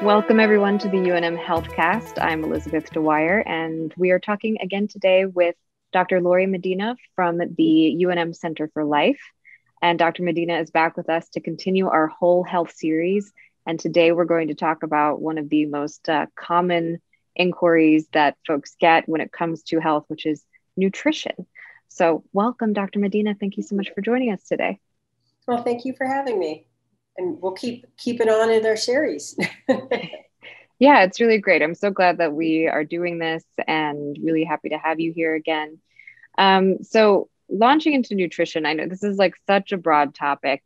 Welcome, everyone, to the UNM Healthcast. I'm Elizabeth Dwyer, and we are talking again today with Dr. Lori Medina from the UNM Center for Life. And Dr. Medina is back with us to continue our whole health series. And today we're going to talk about one of the most common inquiries that folks get when it comes to health, which is nutrition. So welcome, Dr. Medina. Thank you so much for joining us today. Well, thank you for having me. And we'll keep it on in our series. Yeah, it's really great. I'm so glad that we are doing this and really happy to have you here again. So launching into nutrition, I know this is like such a broad topic.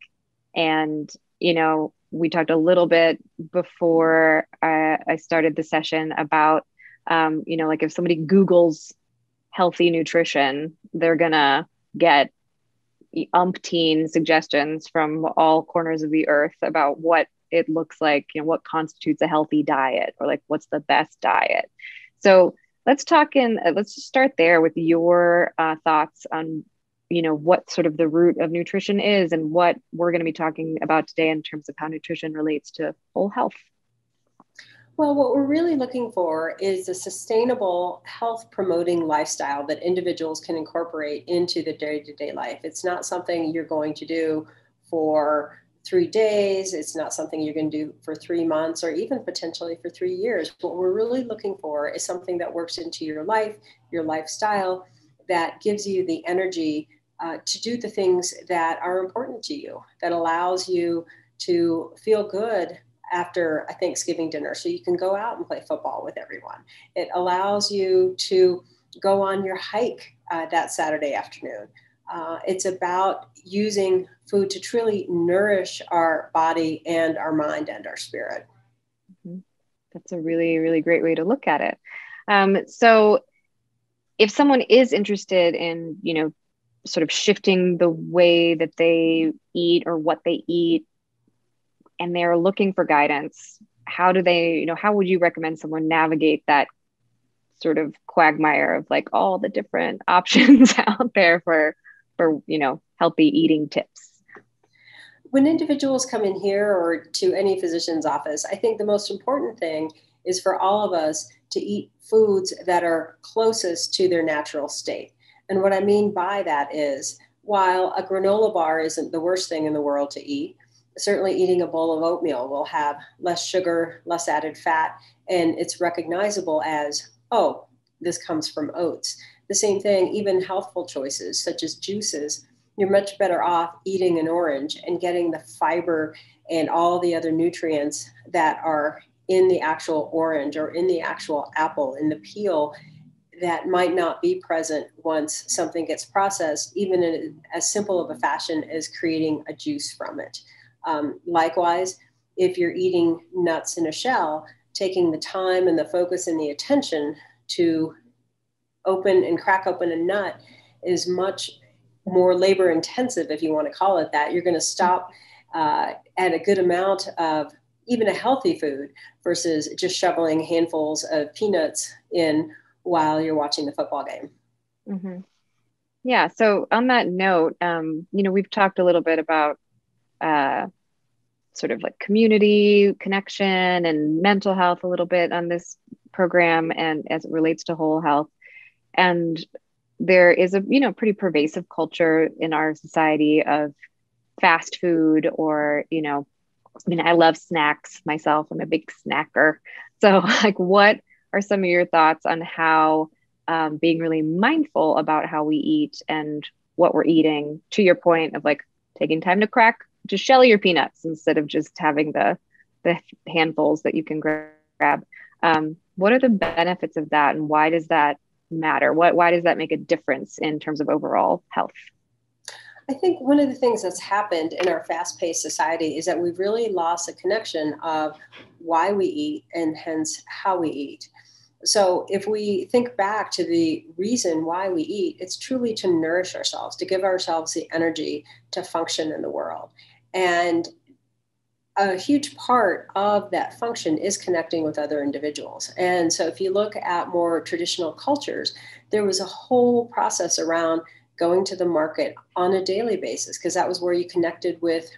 And, we talked a little bit before I started the session about, like if somebody Googles healthy nutrition, they're going to get umpteen suggestions from all corners of the earth about what it looks like, what constitutes a healthy diet, or like what's the best diet. So let's just start there with your thoughts on, what sort of the root of nutrition is and what we're going to be talking about today in terms of how nutrition relates to whole health. Well, what we're really looking for is a sustainable health promoting lifestyle that individuals can incorporate into the day-to-day life. It's not something you're going to do for 3 days. It's not something you're going to do for 3 months or even potentially for 3 years. What we're really looking for is something that works into your life, your lifestyle, that gives you the energy to do the things that are important to you, that allows you to feel good after a Thanksgiving dinner, so you can go out and play football with everyone. It allows you to go on your hike that Saturday afternoon. It's about using food to truly nourish our body and our mind and our spirit. That's a really, really great way to look at it. So if someone is interested in, sort of shifting the way that they eat or what they eat, and they're looking for guidance, how do they, how would you recommend someone navigate that sort of quagmire of like all the different options out there for healthy eating tips? When individuals come in here or to any physician's office, I think the most important thing is for all of us to eat foods that are closest to their natural state. And what I mean by that is, while a granola bar isn't the worst thing in the world to eat, certainly eating a bowl of oatmeal will have less sugar, less added fat, and it's recognizable as, oh, this comes from oats. The same thing, even healthful choices such as juices, you're much better off eating an orange and getting the fiber and all the other nutrients that are in the actual orange or in the actual apple, in the peel, that might not be present once something gets processed, even in as simple of a fashion as creating a juice from it. Likewise, if you're eating nuts in a shell, taking the time and the focus and the attention to open and crack open a nut is much more labor intensive, if you want to call it that. You're going to stop at a good amount of even a healthy food versus just shoveling handfuls of peanuts in while you're watching the football game. Mm-hmm. Yeah. So on that note, we've talked a little bit about sort of like community connection and mental health a little bit on this program and as it relates to whole health. And there is a, pretty pervasive culture in our society of fast food or, I love snacks myself. I'm a big snacker. So like, what are some of your thoughts on how being really mindful about how we eat and what we're eating, to your point of like taking time to just shell your peanuts instead of just having the handfuls that you can grab. What are the benefits of that, and why does that matter? Why does that make a difference in terms of overall health? I think one of the things that's happened in our fast-paced society is that we've really lost a connection of why we eat and hence how we eat. So if we think back to the reason why we eat, it's truly to nourish ourselves, to give ourselves the energy to function in the world. And a huge part of that function is connecting with other individuals. And so if you look at more traditional cultures, there was a whole process around going to the market on a daily basis, because that was where you connected with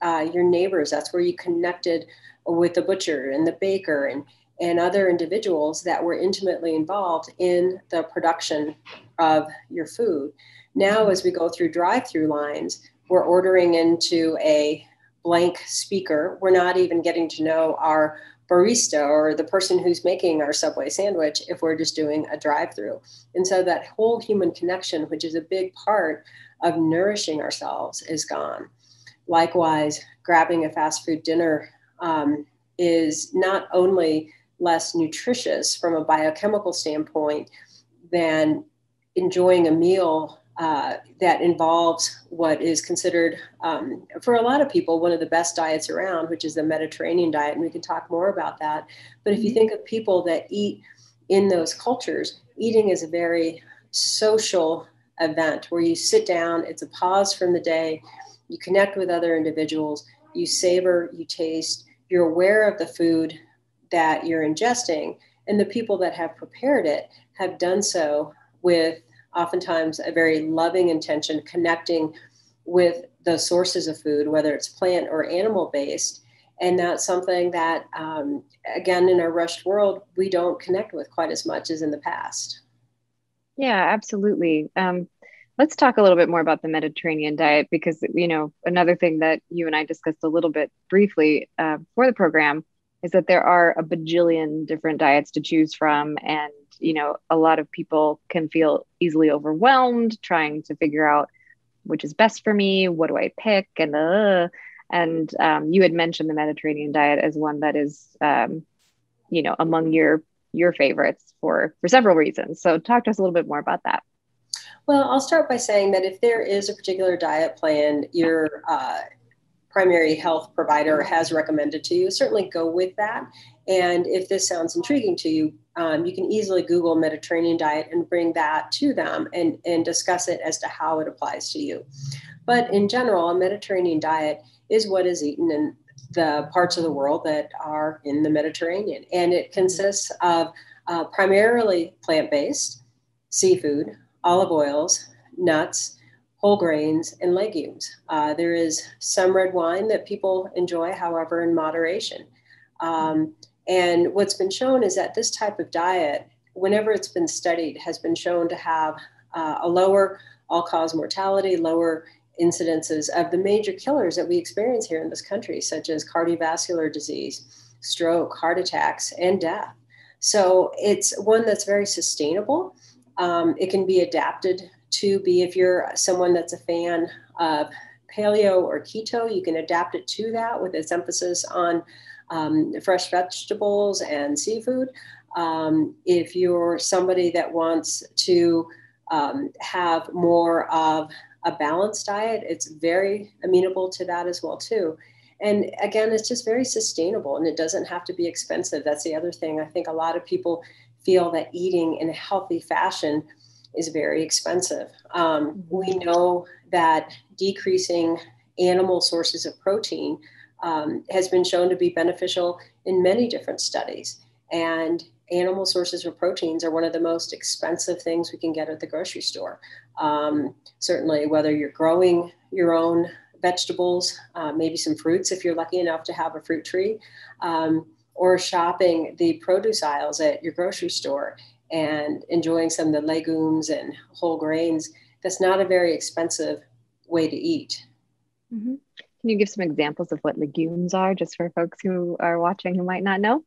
your neighbors. That's where you connected with the butcher and the baker and other individuals that were intimately involved in the production of your food. Now, as we go through drive-through lines, we're ordering into a blank speaker. We're not even getting to know our barista or the person who's making our Subway sandwich if we're just doing a drive-through. And so that whole human connection, which is a big part of nourishing ourselves, is gone. Likewise, grabbing a fast food dinner is not only less nutritious from a biochemical standpoint than enjoying a meal that involves what is considered, for a lot of people, one of the best diets around, which is the Mediterranean diet. And we can talk more about that. But if you think of people that eat in those cultures, eating is a very social event where you sit down, it's a pause from the day, you connect with other individuals, you savor, you taste, you're aware of the food that you're ingesting, and the people that have prepared it have done so with oftentimes a very loving intention, connecting with the sources of food, whether it's plant or animal based. And that's something that, again, in our rushed world, we don't connect with quite as much as in the past. Yeah, absolutely. Let's talk a little bit more about the Mediterranean diet because, another thing that you and I discussed a little bit briefly for the program is that there are a bajillion different diets to choose from. And, a lot of people can feel easily overwhelmed trying to figure out which is best for me. What do I pick? And you had mentioned the Mediterranean diet as one that is, among your favorites for several reasons. So talk to us a little bit more about that. Well, I'll start by saying that if there is a particular diet plan your primary health provider has recommended to you, certainly go with that. And if this sounds intriguing to you, you can easily Google Mediterranean diet and bring that to them and discuss it as to how it applies to you. But in general, a Mediterranean diet is what is eaten in the parts of the world that are in the Mediterranean. And it consists of primarily plant-based, seafood, olive oils, nuts, whole grains, and legumes. There is some red wine that people enjoy, however, in moderation. And what's been shown is that this type of diet, whenever it's been studied, has been shown to have a lower all-cause mortality, lower incidences of the major killers that we experience here in this country, such as cardiovascular disease, stroke, heart attacks, and death. So it's one that's very sustainable. It can be adapted to be, if you're someone that's a fan of paleo or keto, you can adapt it to that with its emphasis on fresh vegetables and seafood. If you're somebody that wants to have more of a balanced diet, it's very amenable to that as well too. And again, it's just very sustainable and it doesn't have to be expensive. That's the other thing. I think a lot of people feel that eating in a healthy fashion is very expensive. We know that decreasing animal sources of protein has been shown to be beneficial in many different studies. And animal sources of proteins are one of the most expensive things we can get at the grocery store. Certainly, whether you're growing your own vegetables, maybe some fruits if you're lucky enough to have a fruit tree, or shopping the produce aisles at your grocery store and enjoying some of the legumes and whole grains, that's not a very expensive way to eat. Mm-hmm. Can you give some examples of what legumes are, just for folks who are watching who might not know?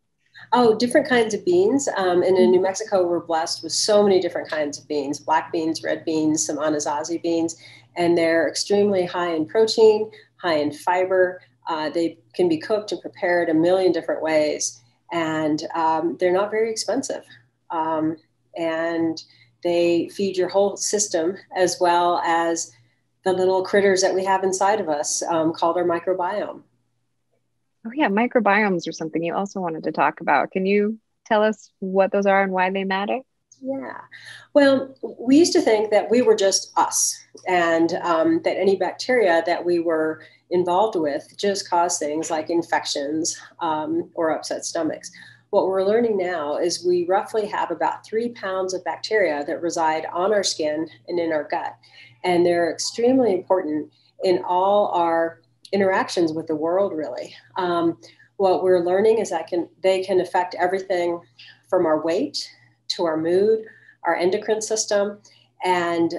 Oh, different kinds of beans. And in New Mexico, we're blessed with so many different kinds of beans, black beans, red beans, some Anasazi beans, and they're extremely high in protein, high in fiber. They can be cooked and prepared a million different ways, and they're not very expensive. And they feed your whole system as well as the little critters that we have inside of us called our microbiome. Oh yeah, microbiomes are something you also wanted to talk about. Can you tell us what those are and why they matter? Yeah. Well, we used to think that we were just us and that any bacteria that we were involved with just caused things like infections or upset stomachs. What we're learning now is we roughly have about 3 pounds of bacteria that reside on our skin and in our gut. And they're extremely important in all our interactions with the world, really. What we're learning is that they can affect everything from our weight to our mood, our endocrine system, and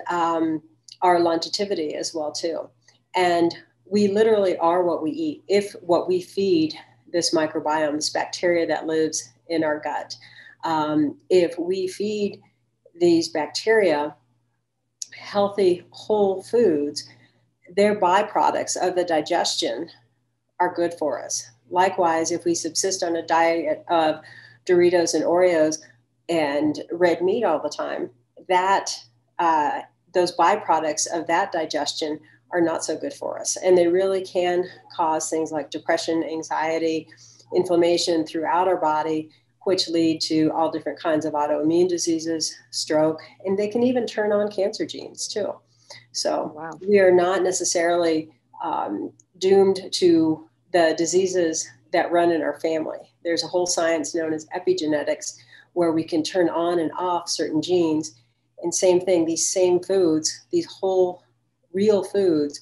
our longevity as well too. And we literally are what we eat. If what we feed this microbiome, this bacteria that lives in our gut, if we feed these bacteria healthy whole foods, their byproducts of the digestion are good for us. Likewise, if we subsist on a diet of Doritos and Oreos and red meat all the time, that those byproducts of that digestion are not so good for us. And they really can cause things like depression, anxiety, inflammation throughout our body, which lead to all different kinds of autoimmune diseases, stroke, and they can even turn on cancer genes too. So Wow. we are not necessarily doomed to the diseases that run in our family. There's a whole science known as epigenetics, where we can turn on and off certain genes. And same thing, these same foods, these whole real foods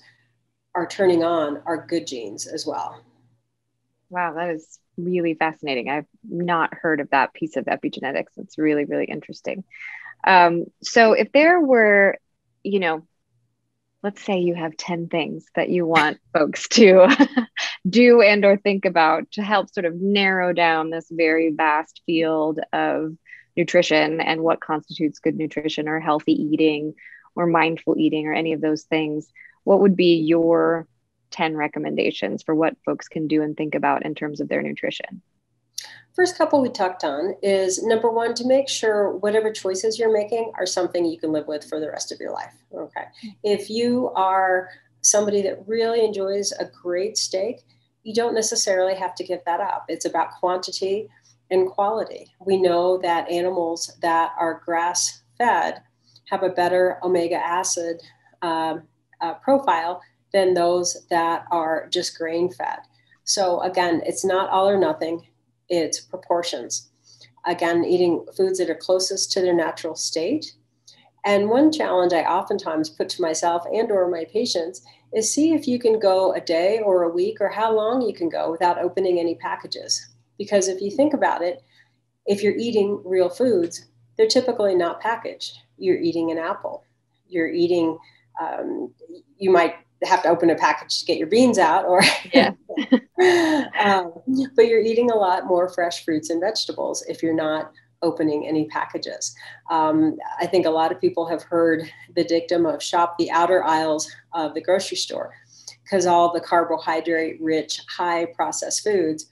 are turning on our good genes as well. Wow, that is really fascinating. I've not heard of that piece of epigenetics. It's really, really interesting. So if there were, you know, let's say you have 10 things that you want folks to do and or think about to help sort of narrow down this very vast field of nutrition and what constitutes good nutrition or healthy eating or mindful eating or any of those things, what would be your 10 recommendations for what folks can do and think about in terms of their nutrition? First couple we talked on is number one, to make sure whatever choices you're making are something you can live with for the rest of your life. Okay. If you are somebody that really enjoys a great steak, you don't necessarily have to give that up. It's about quantity and quality. We know that animals that are grass fed have a better omega acid profile than those that are just grain fed. So again, it's not all or nothing. It's proportions. Again, eating foods that are closest to their natural state. And one challenge I oftentimes put to myself and or my patients is see if you can go a day or a week or how long you can go without opening any packages. Because if you think about it, if you're eating real foods, they're typically not packaged. You're eating an apple. You're eating, you might have to open a package to get your beans out, or Yeah. But you're eating a lot more fresh fruits and vegetables if you're not opening any packages. I think a lot of people have heard the dictum of shop the outer aisles of the grocery store, because all the carbohydrate rich, high processed foods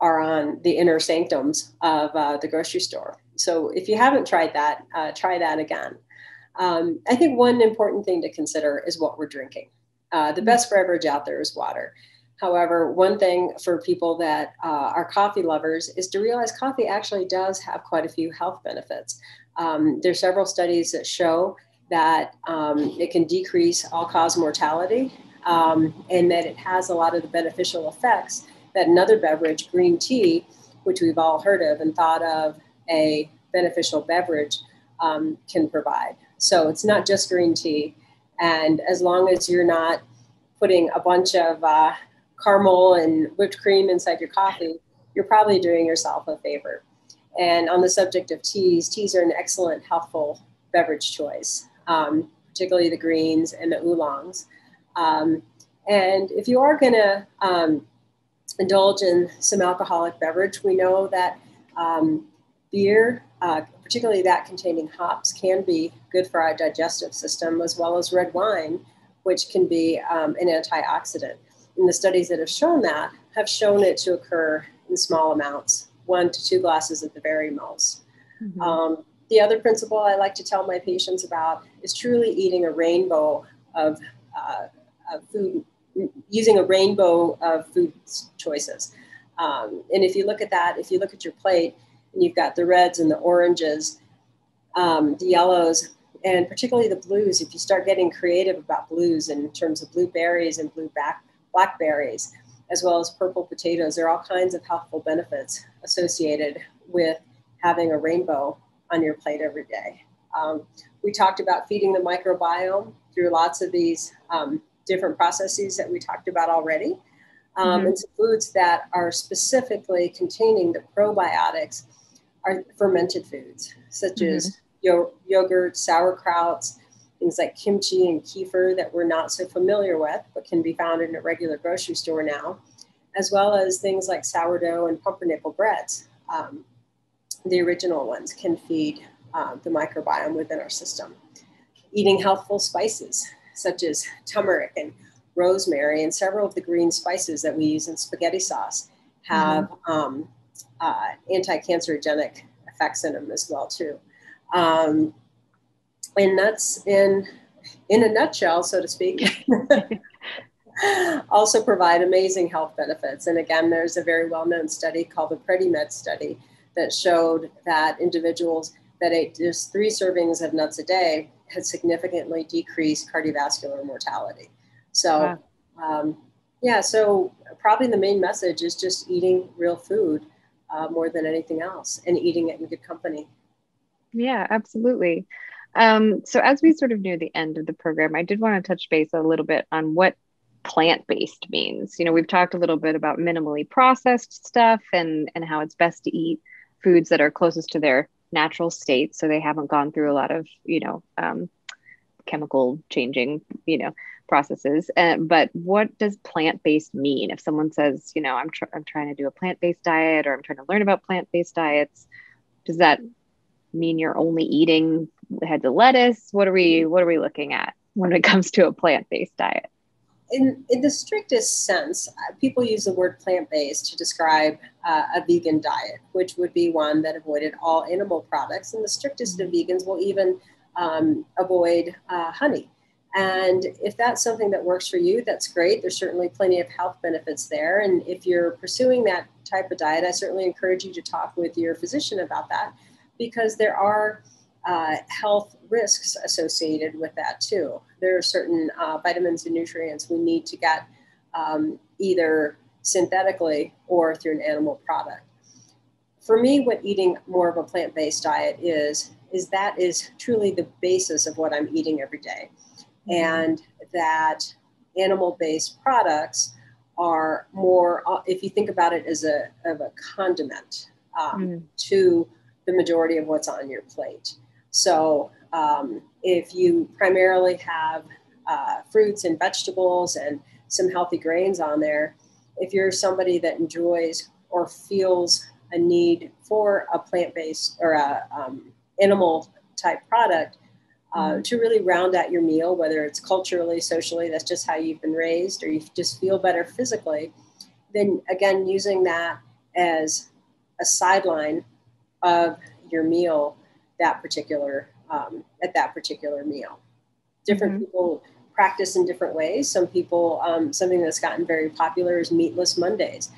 are on the inner sanctums of the grocery store. So if you haven't tried that, try that again. I think one important thing to consider is what we're drinking. The best beverage out there is water. However, one thing for people that are coffee lovers is to realize coffee actually does have quite a few health benefits. There's several studies that show that it can decrease all-cause mortality, and that it has a lot of the beneficial effects that another beverage, green tea, which we've all heard of and thought of a beneficial beverage, can provide. So it's not just green tea. And as long as you're not putting a bunch of caramel and whipped cream inside your coffee, you're probably doing yourself a favor. And on the subject of teas are an excellent, healthful beverage choice, particularly the greens and the oolongs. And if you are going to indulge in some alcoholic beverage, we know that beer, particularly that containing hops, can be good for our digestive system, as well as red wine, which can be an antioxidant. And the studies that have shown that have shown it to occur in small amounts, 1 to 2 glasses at the very most. Mm-hmm. The other principle I like to tell my patients about is truly eating a rainbow of food, using a rainbow of food choices. And if you look at that, if you look at your plate, and you've got the reds and the oranges, the yellows, and particularly the blues. If you start getting creative about blues in terms of blueberries and blackberries, as well as purple potatoes, there are all kinds of healthful benefits associated with having a rainbow on your plate every day. We talked about feeding the microbiome through lots of these different processes that we talked about already, Mm-hmm. and some foods that are specifically containing the probiotics are fermented foods, such Mm-hmm. as yogurt, sauerkrauts, things like kimchi and kefir that we're not so familiar with, but can be found in a regular grocery store now, as well as things like sourdough and pumpernickel breads. The original ones can feed the microbiome within our system. Eating healthful spices, such as turmeric and rosemary, and several of the green spices that we use in spaghetti sauce have anti-cancerogenic effects in them as well too. And nuts, in a nutshell, so to speak, also provide amazing health benefits. And again, there's a very well-known study called the PREDIMED study that showed that individuals that ate just 3 servings of nuts a day had significantly decreased cardiovascular mortality. So, yeah, so probably the main message is just eating real food more than anything else, and eating it in good company. Yeah, absolutely. So as we sort of near the end of the program, I did want to touch base a little bit on what plant-based means. You know, we've talked a little bit about minimally processed stuff and how it's best to eat foods that are closest to their natural state, so they haven't gone through a lot of, chemical changing, processes. But what does plant-based mean? If someone says, I'm trying to do a plant-based diet, or I'm trying to learn about plant-based diets, does that mean you're only eating heads of lettuce? What are we looking at when it comes to a plant-based diet? In the strictest sense, people use the word plant-based to describe a vegan diet, which would be one that avoided all animal products. And the strictest of vegans will even avoid honey. And if that's something that works for you, that's great. There's certainly plenty of health benefits there. And if you're pursuing that type of diet, I certainly encourage you to talk with your physician about that, because there are health risks associated with that too. There are certain vitamins and nutrients we need to get either synthetically or through an animal product. For me, what eating more of a plant-based diet is that is truly the basis of what I'm eating every day. And that animal-based products are more, if you think about it as a condiment to the majority of what's on your plate. So if you primarily have fruits and vegetables and some healthy grains on there, if you're somebody that enjoys or feels a need for a plant-based or a animal type product to really round out your meal, whether it's culturally, socially, that's just how you've been raised, or you just feel better physically, then again, using that as a sideline of your meal at that particular meal. Different people practice in different ways. Some people, something that's gotten very popular is meatless Mondays,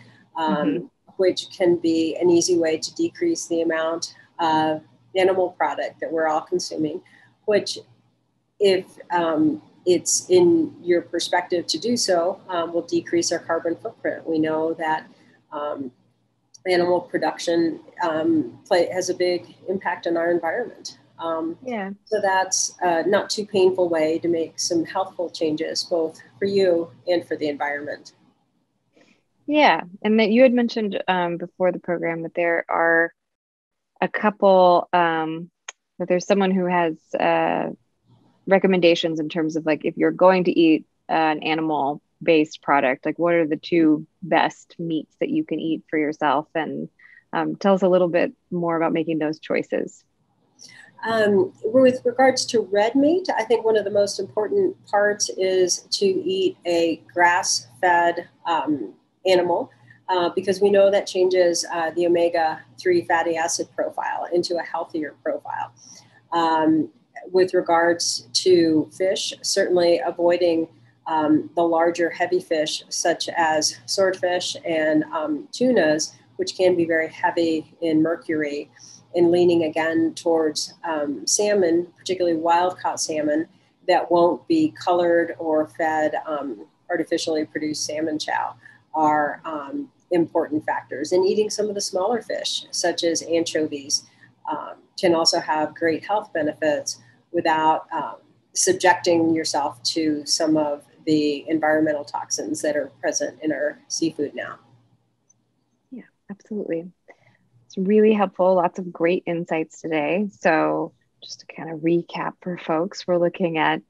which can be an easy way to decrease the amount of animal product that we're all consuming, which if it's in your perspective to do so, will decrease our carbon footprint. We know that animal production has a big impact on our environment. So that's a not too painful way to make some healthful changes, both for you and for the environment. Yeah. And that you had mentioned before the program that there are a couple, that there's someone who has recommendations in terms of, like, if you're going to eat an animal based product, like what are the 2 best meats that you can eat for yourself? And tell us a little bit more about making those choices. With regards to red meat, I think one of the most important parts is to eat a grass-fed animal, because we know that changes the omega-3 fatty acid profile into a healthier profile. With regards to fish, certainly avoiding the larger heavy fish such as swordfish and tunas, which can be very heavy in mercury, and leaning again towards salmon, particularly wild-caught salmon, that won't be colored or fed artificially produced salmon chow are important factors. And eating some of the smaller fish, such as anchovies, can also have great health benefits without subjecting yourself to some of the environmental toxins that are present in our seafood now. Yeah, absolutely. It's really helpful. Lots of great insights today. So just to kind of recap for folks, we're looking at,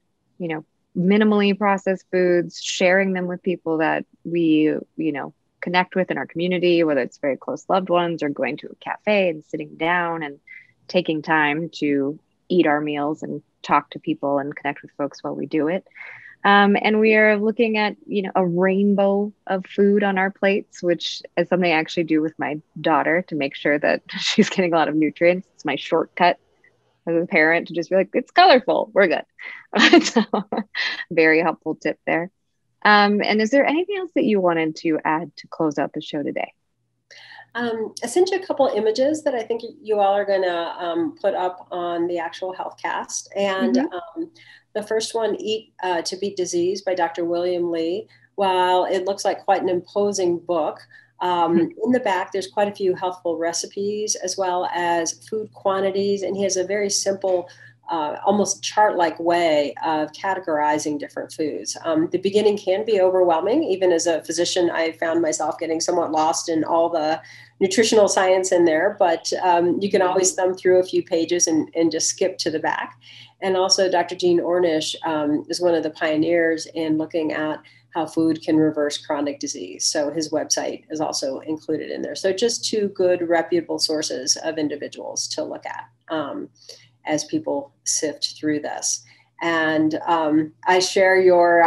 minimally processed foods, sharing them with people that we, connect with in our community, whether it's very close loved ones or going to a cafe and sitting down and taking time to eat our meals and talk to people and connect with folks while we do it. And we are looking at, a rainbow of food on our plates, which is something I actually do with my daughter to make sure that she's getting a lot of nutrients. It's my shortcut as a parent to just be like, it's colorful, we're good. So, very helpful tip there. And is there anything else that you wanted to add to close out the show today? I sent you a couple of images that I think you all are going to put up on the actual HealthCast. And the first one, Eat to Beat Disease by Dr. William Li. While it looks like quite an imposing book, in the back, there's quite a few healthful recipes as well as food quantities. And he has a very simple, almost chart-like way of categorizing different foods. The beginning can be overwhelming. Even as a physician, I found myself getting somewhat lost in all the nutritional science in there, but you can always thumb through a few pages and just skip to the back. And also Dr. Jean Ornish is one of the pioneers in looking at how food can reverse chronic disease. So his website is also included in there. So just two good reputable sources of individuals to look at as people sift through this. And I share your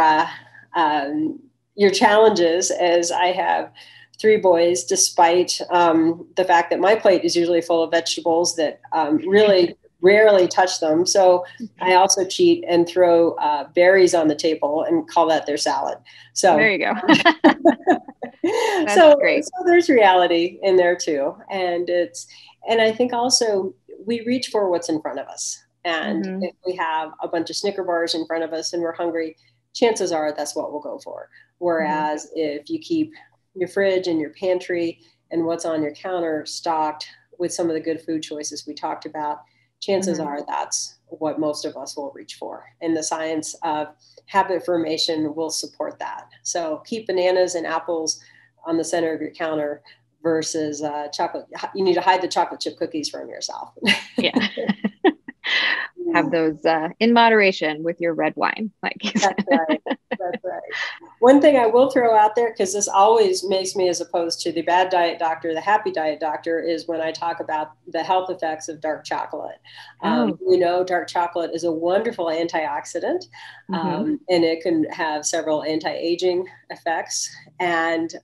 challenges, as I have 3 boys, despite the fact that my plate is usually full of vegetables that really rarely touch them. So I also cheat and throw berries on the table and call that their salad. So there you go. That's so great. So there's reality in there too. And I think also we reach for what's in front of us. And if we have a bunch of Snicker bars in front of us and we're hungry, chances are that's what we'll go for. Whereas if you keep your fridge and your pantry and what's on your counter stocked with some of the good food choices we talked about, chances are that's what most of us will reach for. And the science of habit formation will support that. So keep bananas and apples on the center of your counter versus chocolate. You need to hide the chocolate chip cookies from yourself. Yeah. Have those in moderation with your red wine. That's right. That's right. One thing I will throw out there, because this always makes me, as opposed to the bad diet doctor, the happy diet doctor, is when I talk about the health effects of dark chocolate. Dark chocolate is a wonderful antioxidant, and it can have several anti-aging effects, and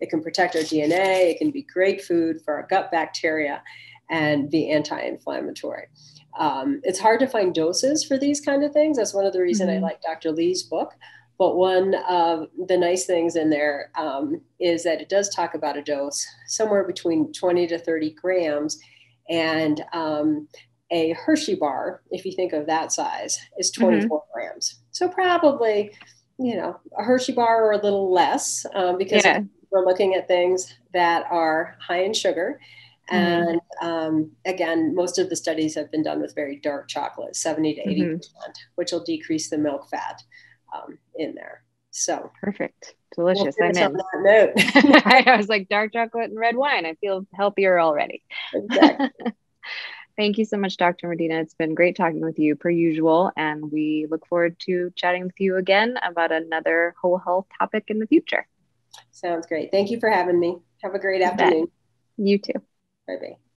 it can protect our DNA. It can be great food for our gut bacteria and be anti-inflammatory. It's hard to find doses for these kind of things. That's one of the reasons I like Dr. Lee's book. But one of the nice things in there is that it does talk about a dose somewhere between 20 to 30 grams. And a Hershey bar, if you think of that size, is 24 grams. So probably, a Hershey bar or a little less because we're looking at things that are high in sugar. And again, most of the studies have been done with very dark chocolate, 70 to 80%, which will decrease the milk fat in there. So perfect. Delicious. We'll I'm in. On that note. I was like, dark chocolate and red wine. I feel healthier already. Exactly. Thank you so much, Dr. Medina. It's been great talking with you per usual. And we look forward to chatting with you again about another whole health topic in the future. Sounds great. Thank you for having me. Have a great afternoon. You too. Bye-bye.